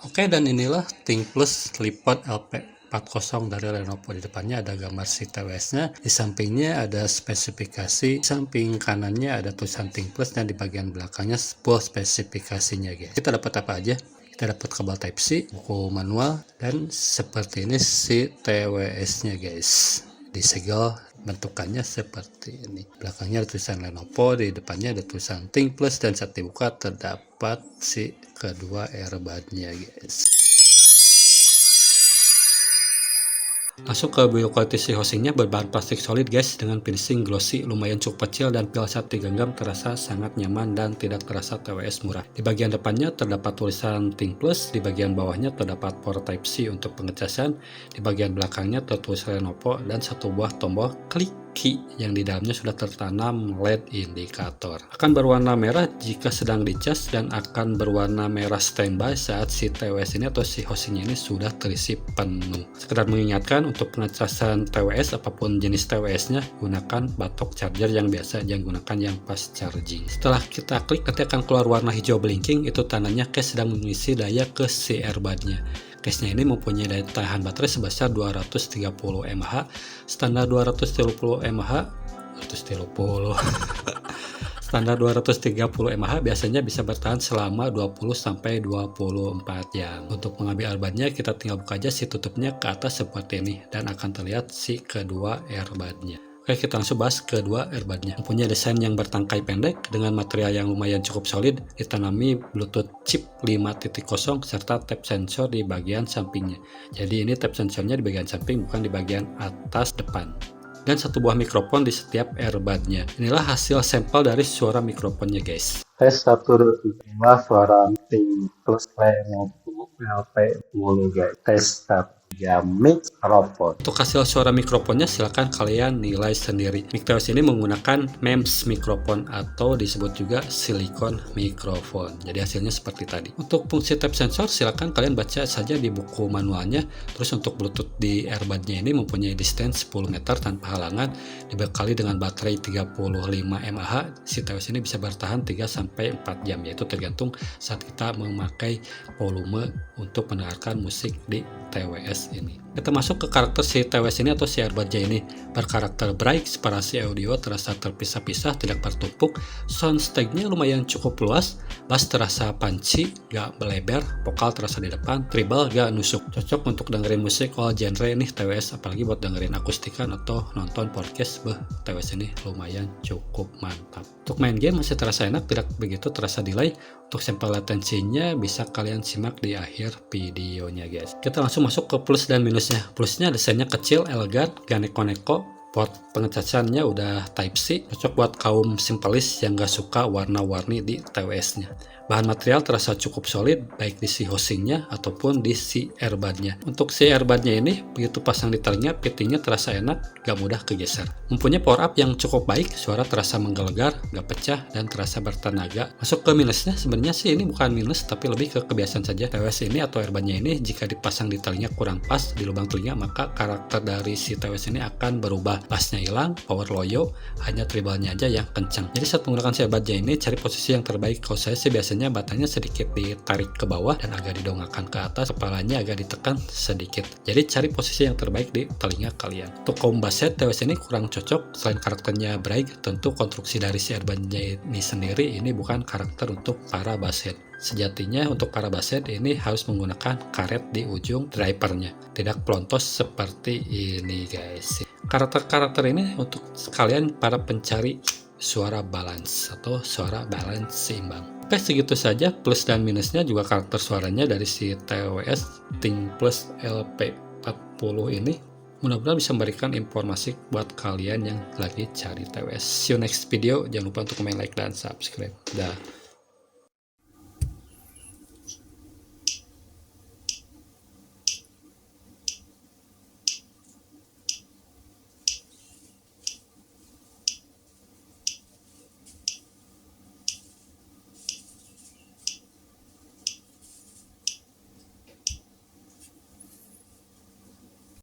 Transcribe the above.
Oke, dan inilah Think Plus lipat LP40 dari Lenovo. Di depannya ada gambar si TWS-nya, di sampingnya ada spesifikasi, di samping kanannya ada tulisan Think Plus, dan di bagian belakangnya full spesifikasinya guys. Kita dapat apa aja? Kita dapat kabel Type-C, buku manual, dan seperti ini si TWS-nya guys. Disegel bentukannya seperti ini. Belakangnya ada tulisan Lenovo, di depannya ada tulisan Think Plus, dan saat dibuka terdapat si kedua earbudnya guys. Masuk ke build quality si housingnya berbahan plastik solid guys, dengan finishing glossy lumayan cukup kecil, dan pil saat digenggam terasa sangat nyaman dan tidak terasa TWS murah. Di bagian depannya terdapat tulisan Think Plus, di bagian bawahnya terdapat port Type-C untuk pengecasan, di bagian belakangnya tertulis Lenovo, dan satu buah tombol klik key yang di dalamnya sudah tertanam LED indikator. Akan berwarna merah jika sedang dicas, dan akan berwarna merah standby saat si TWS ini atau si housingnya ini sudah terisi penuh. Sekedar mengingatkan, untuk pengecasan TWS apapun jenis TWS-nya, gunakan batok charger yang biasa, jangan gunakan yang fast charging. Setelah kita klik, nanti akan keluar warna hijau blinking, itu tandanya case sedang mengisi daya ke si earbud-nya. Case-nya ini mempunyai daya tahan baterai sebesar 230 mAh, standar 230 mAh, standar 230 mAh biasanya bisa bertahan selama 20-24 jam. Untuk mengambil earbudnya, kita tinggal buka aja si tutupnya ke atas seperti ini, dan akan terlihat si kedua earbudnya. Oke, kita langsung bahas kedua earbudnya. Mempunyai desain yang bertangkai pendek dengan material yang lumayan cukup solid, ditanami Bluetooth chip 5.0 serta tap sensor di bagian sampingnya. Jadi ini tap sensornya di bagian samping, bukan di bagian atas depan. Dan satu buah mikrofon di setiap earbudnya. Inilah hasil sampel dari suara mikrofonnya guys. Tes 1, 2, 3, suara Think Plus Lenovo LP10 guys. Tes 1. Ya, mikrofon. Untuk hasil suara mikrofonnya silahkan kalian nilai sendiri. Mic TWS ini menggunakan MEMS mikrofon atau disebut juga silikon mikrofon. Jadi hasilnya seperti tadi. Untuk fungsi tap sensor silahkan kalian baca saja di buku manualnya. Terus untuk Bluetooth di earbudnya ini mempunyai distance 10 meter tanpa halangan, dibekali dengan baterai 35 mAh. Si TWS ini bisa bertahan 3-4 jam, yaitu tergantung saat kita memakai volume untuk mendengarkan musik di TWS ini. Kita masuk ke karakter si TWS ini atau si earbudnya ini. Berkarakter bright, separasi audio terasa terpisah-pisah, tidak bertumpuk. Soundstage-nya lumayan cukup luas. Bass terasa punchy, gak melebar. Vokal terasa di depan. Treble gak nusuk. Cocok untuk dengerin musik all genre nih TWS, apalagi buat dengerin akustikan atau nonton podcast. TWS ini lumayan cukup mantap. Untuk main game masih terasa enak, tidak begitu terasa delay. Untuk sampel latensinya bisa kalian simak di akhir videonya guys. Kita langsung masuk ke plus dan minusnya. Plusnya desainnya kecil, elegan, gak neko-neko. Port pengecasannya udah Type-C, cocok buat kaum simpelis yang gak suka warna-warni di TWS-nya. Bahan material terasa cukup solid, baik di si housingnya ataupun di si earbudnya. Untuk si earbudnya ini, begitu pasang di telinga, fittingnya terasa enak, gak mudah kegeser. Mempunyai power up yang cukup baik, suara terasa menggelegar, gak pecah, dan terasa bertenaga. Masuk ke minusnya, sebenarnya sih ini bukan minus, tapi lebih ke kebiasaan saja. TWS ini atau earbudnya ini, jika dipasang di telinga kurang pas di lubang telinga, maka karakter dari si TWS ini akan berubah. Bassnya hilang, power loyo, hanya treble-nya aja yang kencang. Jadi saat menggunakan si earbudnya ini, cari posisi yang terbaik. Kalau saya sih biasanya batangnya sedikit ditarik ke bawah dan agak didongakkan ke atas, kepalanya agak ditekan sedikit. Jadi cari posisi yang terbaik di telinga kalian. Untuk kaum basshead, TWS ini kurang cocok. Selain karakternya bright, tentu konstruksi dari si earbudnya ini sendiri ini bukan karakter untuk para basshead. Sejatinya untuk para basshead ini harus menggunakan karet di ujung drivernya, tidak pelontos seperti ini guys. Karakter-karakter ini untuk sekalian para pencari suara balance atau suara balance seimbang. Oke, segitu saja plus dan minusnya, juga karakter suaranya dari si TWS Think Plus LP40 ini. Mudah-mudahan bisa memberikan informasi buat kalian yang lagi cari TWS. See you next video. Jangan lupa untuk komen, like, dan subscribe. Dah.